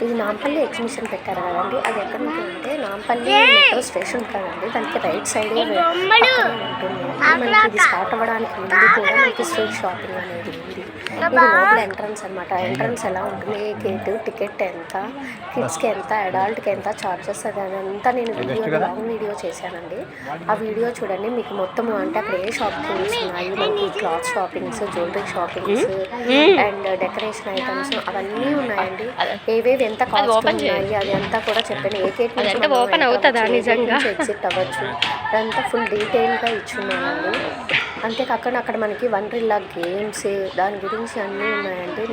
ఇది నాంపల్లి ఎగ్జిబిషన్ పెట్టారు కదండి, అది ఎక్కడ ఉంటుందంటే నాంపల్లి మెట్రో స్టేషన్ కదండి, దానికి రైట్ సైడ్ ఉంటుంది. మనకి ఇది స్టార్ట్ అవ్వడానికి ముందు కూడా మనకి స్ట్రీట్ షాపింగ్ అనేది ఉంది. ఇది లోపల ఎంట్రన్స్ అనమాట. ఎంట్రన్స్ ఎలా ఉంటుంది, ఏ గేట్, టికెట్ ఎంత, కిడ్స్కి ఎంత, అడల్ట్కి ఎంత చార్జెస్, అదంతా నేను లాంగ్ వీడియో చేశానండి. ఆ వీడియో చూడండి, మీకు మొత్తం అంటే అక్కడ ఏ షాపింగ్స్ ఉన్నాయి, మనకి cloth shoppings, jewellery shoppings and decoration items అవన్నీ ఉన్నాయండి. ఏవేవి ఎంత కాస్ట్ ఉన్నాయి అది అంతా కూడా చెప్పాను. ఏ గేట్ నుంచి ఓపెన్ అవుతుందా నిజంగా ఎగ్జిట్ అవ్వచ్చు అదంతా ఫుల్ డీటెయిల్గా ఇచ్చున్నానండి. అంతేకాకుండా అక్కడ మనకి వండర్లా గేమ్స్ దాని గురించి అన్నీ ఉన్నాయండి.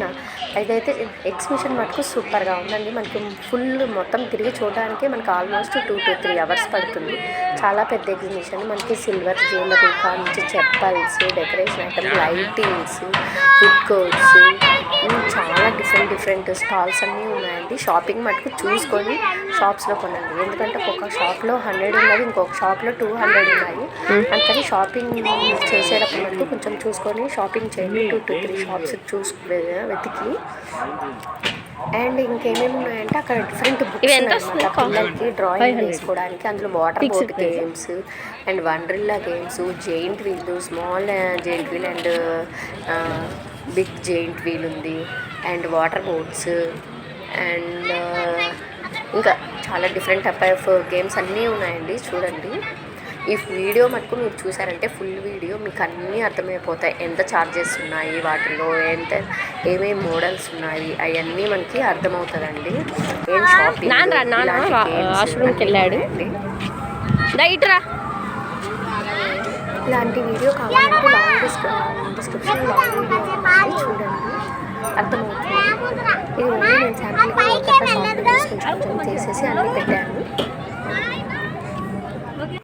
ఇదైతే ఎగ్జిబిషన్ మటుకు సూపర్గా ఉందండి. మనకి ఫుల్ మొత్తం తిరిగి చూడడానికి మనకి ఆల్మోస్ట్ 2 to 3 hours పడుతుంది. చాలా పెద్ద ఎగ్జిబిషన్. మనకి సిల్వర్ జ్యువెలరీ కానించి chappals, decoration item, lightings, food courts, చాలా డిఫరెంట్ స్టాల్స్ అన్నీ ఉన్నాయండి. షాపింగ్ మటుకు చూసుకొని షాప్స్లో కొనండి. ఎందుకంటే ఒక షాప్లో 100 ఉన్నది, ఇంకొక షాప్లో 200 ఉన్నాయి. అందుకని షాపింగ్ చేసేటప్పుడు మటుకు కొంచెం చూసుకొని షాపింగ్ చేయండి. 2 to 3 షాప్స్ వెతికి. అండ్ ఇంకేమేమి ఉన్నాయంటే అక్కడ డిఫరెంట్ బుక్స్ అన్నమాట పిల్లలకి డ్రాయింగ్ వేసుకోవడానికి. అందులో water boat games and Wonderla games, giant wheel, small giant wheel and big giant wheel ఉంది, అండ్ వాటర్ బోట్స్ అండ్ ఇంకా చాలా డిఫరెంట్ టైప్ ఆఫ్ గేమ్స్ అన్నీ ఉన్నాయండి. చూడండి, ఈ వీడియో మటుకు మీరు చూసారంటే ఫుల్ వీడియో మీకు అన్నీ అర్థమైపోతాయి. ఎంత ఛార్జెస్ ఉన్నాయి, వాటిలో ఏమేమి మోడల్స్ ఉన్నాయి అవన్నీ మనకి అర్థమవుతుందండి. ఏం షాపింగ్ వాష్రూమ్కి వెళ్ళాడు ఇలాంటి వీడియో కావాలంటే లాంగ్ డిస్క్రిప్షన్ లాంగ్ వీడియో చూడండి, అర్థమవుతుంది. ఇది ఓన్లీ నేను శాంపుల్గా కొంచెం చేసేసి అన్నీ పెట్టాను.